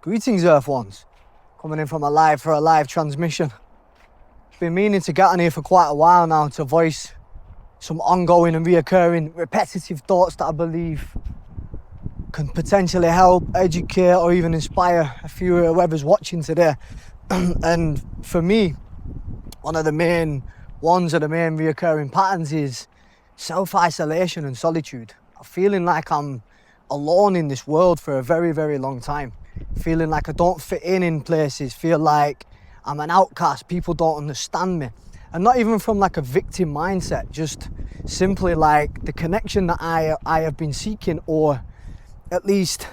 Greetings, Earth Ones. Coming in from a live transmission. Been meaning to get on here for quite a while now to voice some ongoing and reoccurring repetitive thoughts that I believe can potentially help, educate, or even inspire a few whoever's watching today. And for me, one of the main reoccurring patterns is self-isolation and solitude. Feeling like I'm alone in this world for a very, very long time. Feeling like I don't fit in places, feel like I'm an outcast, people don't understand me. And not even from like a victim mindset, just simply like the connection that I have been seeking, or at least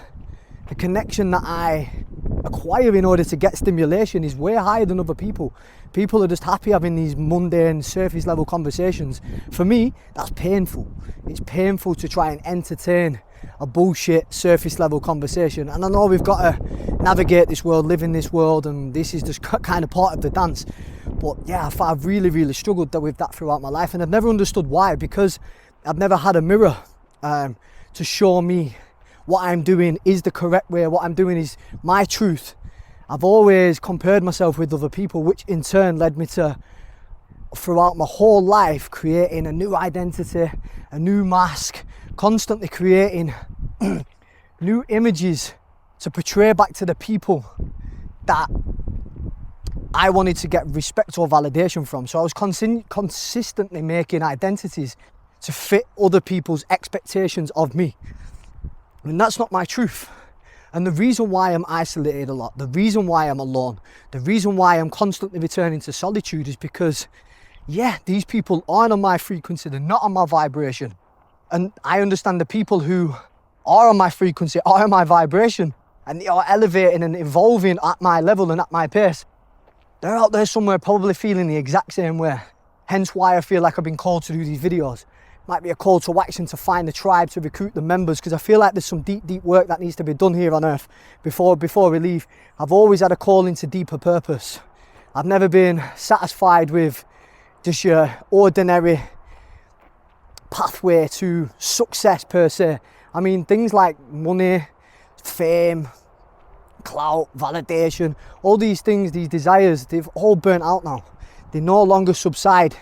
the connection that I acquire in order to get stimulation is way higher than other people. People are just happy having these mundane, surface level conversations. For me, that's painful. It's painful to try and entertain a bullshit surface level conversation. And I know we've got to navigate this world, live in this world, and this is just kind of part of the dance. But yeah, I've really struggled with that throughout my life, and I've never understood why, because I've never had a mirror to show me what I'm doing is the correct way, what I'm doing is my truth. I've always compared myself with other people, which in turn led me to, throughout my whole life, creating a new identity, a new mask, constantly creating new images to portray back to the people that I wanted to get respect or validation from. So I was consistently making identities to fit other people's expectations of me. And that's not my truth. And the reason why I'm isolated a lot, the reason why I'm alone, the reason why I'm constantly returning to solitude is because, yeah, these people aren't on my frequency, they're not on my vibration. And I understand the people who are on my frequency, are on my vibration, and they are elevating and evolving at my level and at my pace. They're out there somewhere probably feeling the exact same way. Hence why I feel like I've been called to do these videos. Might be a call to action to find the tribe, to recruit the members, because I feel like there's some deep work that needs to be done here on Earth before we leave. I've always had a call into deeper purpose. I've never been satisfied with just your ordinary pathway to success per se. I mean, things like money, fame, clout, validation, all these things, these desires, they've all burnt out now. They no longer subside.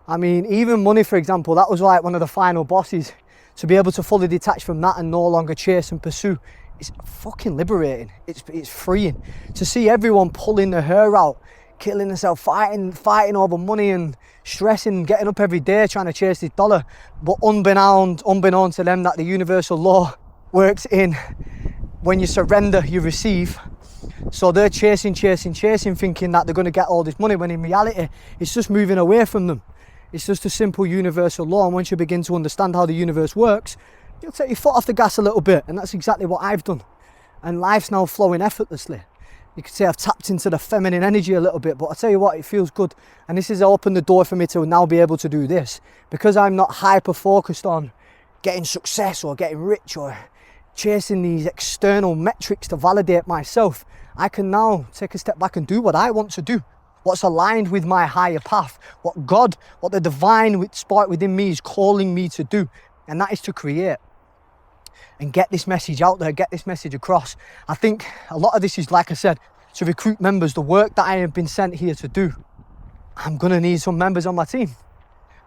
I mean, even money, for example, that was like one of the final bosses. To be able to fully detach from that and no longer chase and pursue, it's fucking liberating. It's freeing. To see everyone pulling their hair out, killing themselves, fighting over money and stressing, getting up every day trying to chase this dollar. But unbeknown to them that the universal law works in when you surrender, you receive. So they're chasing, thinking that they're going to get all this money, when in reality, it's just moving away from them. It's just a simple universal law, and once you begin to understand how the universe works, you'll take your foot off the gas a little bit, and that's exactly what I've done. And life's now flowing effortlessly. You could say I've tapped into the feminine energy a little bit, but I tell you what, it feels good. And this has opened the door for me to now be able to do this. Because I'm not hyper focused on getting success or getting rich or chasing these external metrics to validate myself, I can now take a step back and do what I want to do. What's aligned with my higher path, what God, what the divine spark within me is calling me to do. And that is to create and get this message out there, get this message across. I think a lot of this is, like I said, to recruit members, the work that I have been sent here to do. I'm gonna need some members on my team,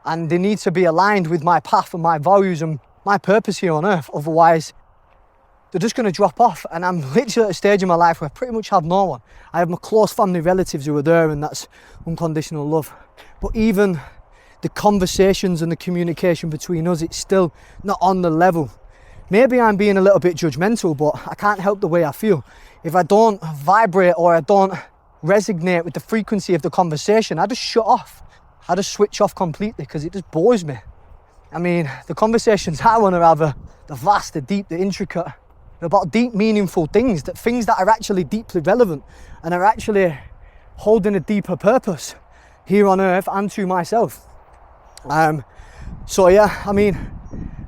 and they need to be aligned with my path and my values and my purpose here on Earth. Otherwise, they're just going to drop off. And I'm literally at a stage in my life where I pretty much have no one. I have my close family relatives who are there, and that's unconditional love. But even the conversations and the communication between us, it's still not on the level. Maybe I'm being a little bit judgmental, but I can't help the way I feel. If I don't vibrate or I don't resonate with the frequency of the conversation, I just shut off. I just switch off completely because it just bores me. I mean, the conversations I want to have are the vast, the deep, the intricate. They're about deep, meaningful things that are actually deeply relevant and are actually holding a deeper purpose here on Earth and to myself. So yeah, I mean,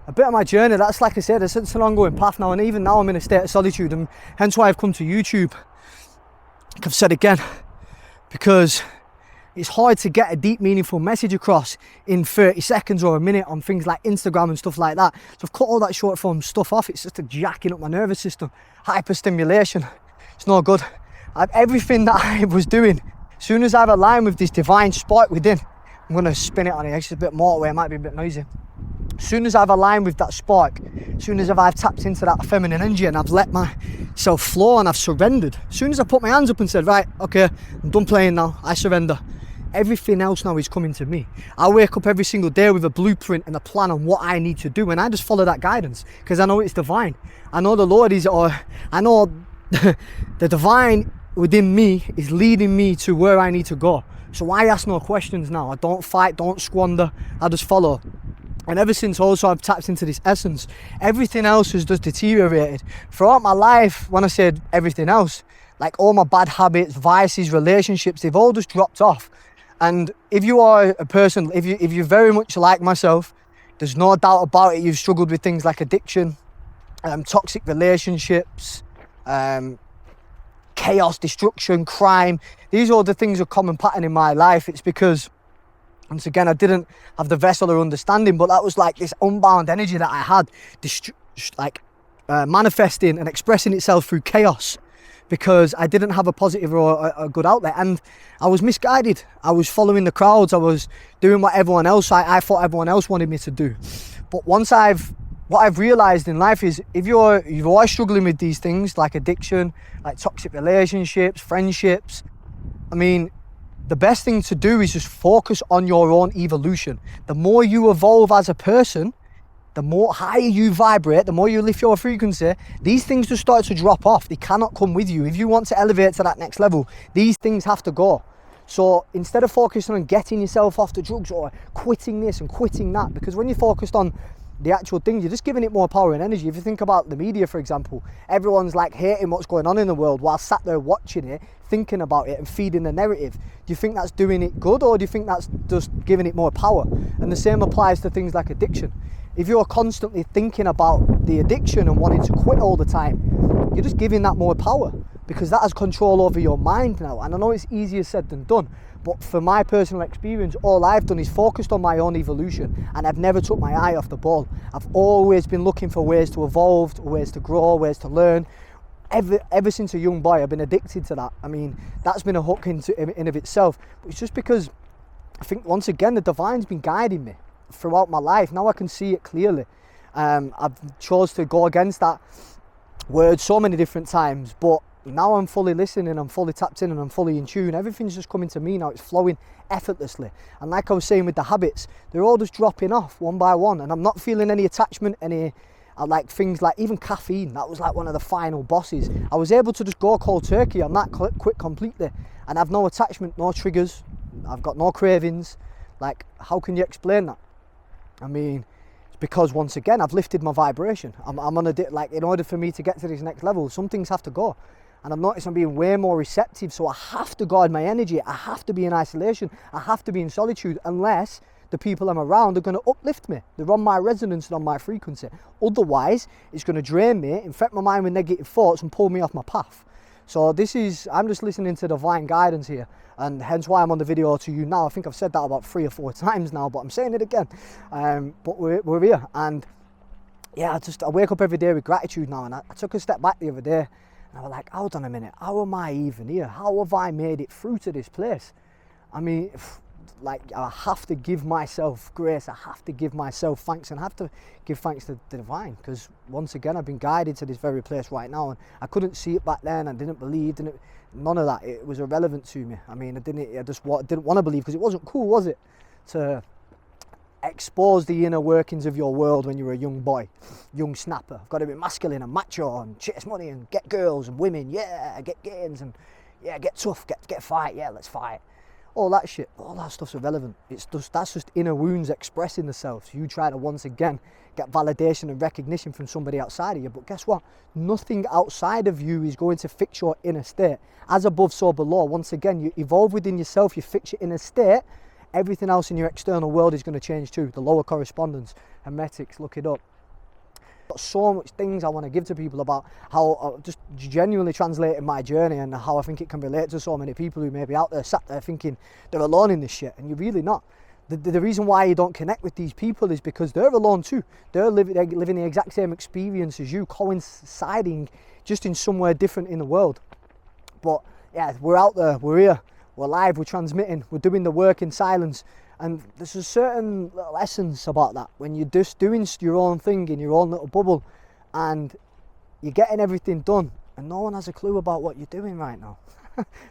a bit of my journey, that's, like I said, it's an ongoing path now, and even now I'm in a state of solitude, and hence why I've come to YouTube, like I've said again, because it's hard to get a deep, meaningful message across in 30 seconds or a minute on things like Instagram and stuff like that. So I've cut all that short form stuff off. It's just jacking up my nervous system, hyper stimulation, It's no good. Everything that I was doing, as soon as I've aligned with this divine spark within, I'm going to spin it on the exit a bit more where it might be a bit noisy. As soon as I've aligned with that spark, as soon as I've tapped into that feminine energy and I've let myself flow and I've surrendered, as soon as I put my hands up and said, right, okay, I'm done playing now, I surrender, everything else now is coming to me. I wake up every single day with a blueprint and a plan on what I need to do, and I just follow that guidance because I know it's divine. I know the Lord is, or I know the divine within me is leading me to where I need to go. So I ask no questions now. I don't fight, don't squander, I just follow. And ever since also I've tapped into this essence, everything else has just deteriorated. Throughout my life, when I said everything else, like all my bad habits, vices, relationships, they've all just dropped off. And if you are a person, if you're very much like myself, there's no doubt about it, you've struggled with things like addiction, toxic relationships, chaos, destruction, crime. These are all the things, a common pattern in my life. It's because, once again, I didn't have the vessel or understanding, but that was like this unbound energy that I had, manifesting and expressing itself through chaos, because I didn't have a positive or a good outlet, and I was misguided. I was following the crowds. I was doing what everyone else, I thought everyone else wanted me to do. But what I've realized in life is, if you're always struggling with these things like addiction, like toxic relationships, friendships, I mean, the best thing to do is just focus on your own evolution. The more you evolve as a person, the more higher you vibrate, the more you lift your frequency, these things just start to drop off. They cannot come with you. If you want to elevate to that next level, these things have to go. So instead of focusing on getting yourself off the drugs or quitting this and quitting that, because when you're focused on the actual thing, you're just giving it more power and energy. If you think about the media, for example, everyone's like hating what's going on in the world while sat there watching it, thinking about it and feeding the narrative. Do you think that's doing it good, or do you think that's just giving it more power? And the same applies to things like addiction. If you're constantly thinking about the addiction and wanting to quit all the time, you're just giving that more power, because that has control over your mind now. And I know it's easier said than done, but for my personal experience, all I've done is focused on my own evolution, and I've never took my eye off the ball. I've always been looking for ways to evolve, ways to grow, ways to learn. Ever since a young boy, I've been addicted to that. I mean, that's been a hook in of itself. But it's just because I think, once again, the divine's been guiding me throughout my life. Now I can see it clearly. I've chose to go against that word so many different times, but now I'm fully listening, I'm fully tapped in, and I'm fully in tune. Everything's just coming to me now. It's flowing effortlessly. And like I was saying with the habits, they're all just dropping off one by one, and I'm not feeling any attachment, like things like even caffeine. That was like one of the final bosses. I was able to just go cold turkey on that, quit completely, and have no attachment, no triggers. I've got no cravings. Like, how can you explain that? I mean, it's because, once again, I've lifted my vibration. I'm on like, in order for me to get to this next level, some things have to go. And I've noticed I'm being way more receptive, so I have to guard my energy. I have to be in isolation. I have to be in solitude, unless the people I'm around are going to uplift me. They're on my resonance and on my frequency. Otherwise, it's going to drain me, infect my mind with negative thoughts, and pull me off my path. So I'm just listening to divine guidance here, and hence why I'm on the video to you now. I think I've said that about 3 or 4 times now, but I'm saying it again. But we're here, and yeah, I wake up every day with gratitude now. And I took a step back the other day, and I was like, hold on a minute, how am I even here? How have I made it through to this place? I mean, like, I have to give myself grace, I have to give myself thanks, and I have to give thanks to the divine, because once again, I've been guided to this very place right now, and I couldn't see it back then. I didn't believe, none of that. It was irrelevant to me. I mean, I just didn't want to believe, because it wasn't cool, was it, to expose the inner workings of your world when you were a young boy, young snapper. I've got to be masculine and macho and chase money and get girls and women, yeah, get gains, and yeah, get tough, get fight, yeah, let's fight. All that shit, all that stuff's irrelevant. That's just inner wounds expressing themselves. You try to, once again, get validation and recognition from somebody outside of you, but guess what? Nothing outside of you is going to fix your inner state. As above, so below. Once again, you evolve within yourself, you fix your inner state, everything else in your external world is going to change too. The lower correspondence, hermetics, look it up. Got so much things I want to give to people about how just genuinely translating my journey, and how I think it can relate to so many people who may be out there sat there thinking they're alone in this shit, and you're really not. The reason why you don't connect with these people is because they're alone too. They're living the exact same experience as you, coinciding just in somewhere different in the world. But yeah, we're out there, we're here, we're live, we're transmitting, we're doing the work in silence. And there's a certain little essence about that when you're just doing your own thing in your own little bubble and you're getting everything done and no one has a clue about what you're doing right now.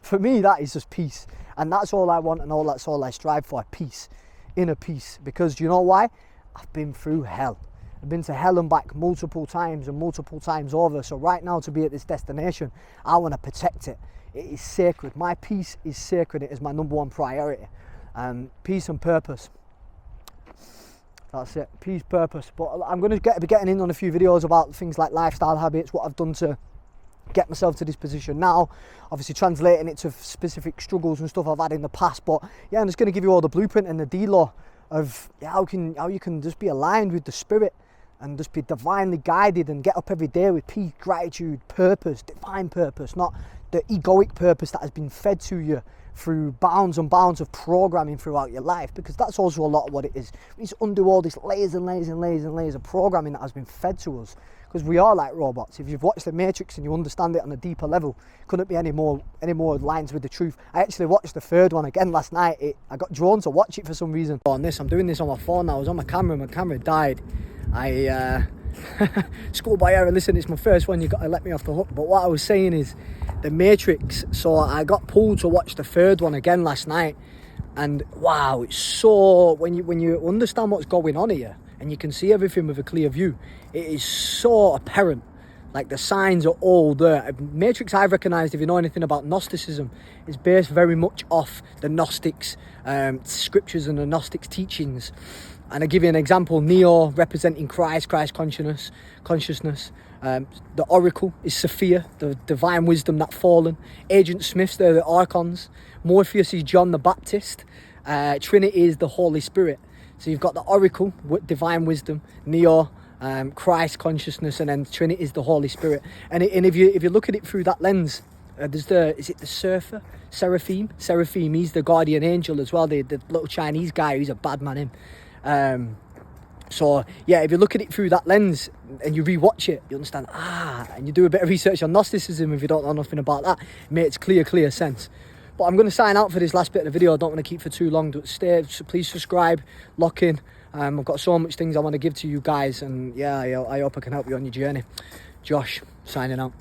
For me, that is just peace. And that's all I want and that's all I strive for, peace, inner peace. Because you know why? I've been through hell. I've been to hell and back multiple times and multiple times over. So right now, to be at this destination, I want to protect it. It is sacred. My peace is sacred. It is my number one priority. Peace and purpose. That's it. Peace, purpose. But I'm going to be getting in on a few videos about things like lifestyle habits, what I've done to get myself to this position now, obviously translating it to specific struggles and stuff I've had in the past. But yeah, I'm just going to give you all the blueprint and the D-law of how you can just be aligned with the spirit and just be divinely guided and get up every day with peace, gratitude, purpose, divine purpose, not the egoic purpose that has been fed to you through bounds and bounds of programming throughout your life, because that's also a lot of what it is. We need to undo all these layers and layers and layers and layers of programming that has been fed to us, because we are like robots. If you've watched The Matrix and you understand it on a deeper level, couldn't be any more lines with the truth. I actually watched the third one again last night. I got drawn to watch it for some reason. I'm doing this on my phone now. I was on my camera died. Schoolboy error, listen, it's my first one, you got to let me off the hook. But what I was saying is The Matrix, so I got pulled to watch the third one again last night, and wow, it's so, when you understand what's going on here and you can see everything with a clear view, it is so apparent. Like, the signs are all there. Matrix, I've recognised, if you know anything about Gnosticism, is based very much off the Gnostics scriptures and the Gnostics teachings. And I'll give you an example. Neo representing Christ consciousness. The Oracle is Sophia, the divine wisdom that fallen. Agent Smiths, they're the Archons. Morpheus is John the Baptist. Trinity is the Holy Spirit. So you've got the Oracle, divine wisdom, Neo, Christ consciousness, and then Trinity is the Holy Spirit. And if you look at it through that lens, is it the surfer? Seraphim, he's the guardian angel as well, the little Chinese guy who's a bad man, him. So yeah, if you look at it through that lens and you rewatch it, you understand, and you do a bit of research on Gnosticism if you don't know nothing about that, it makes clear sense. But I'm going to sign out for this last bit of the video. I don't want to keep for too long, but please subscribe, lock in. I've got so much things I want to give to you guys, and yeah, I hope I can help you on your journey. Josh, signing out.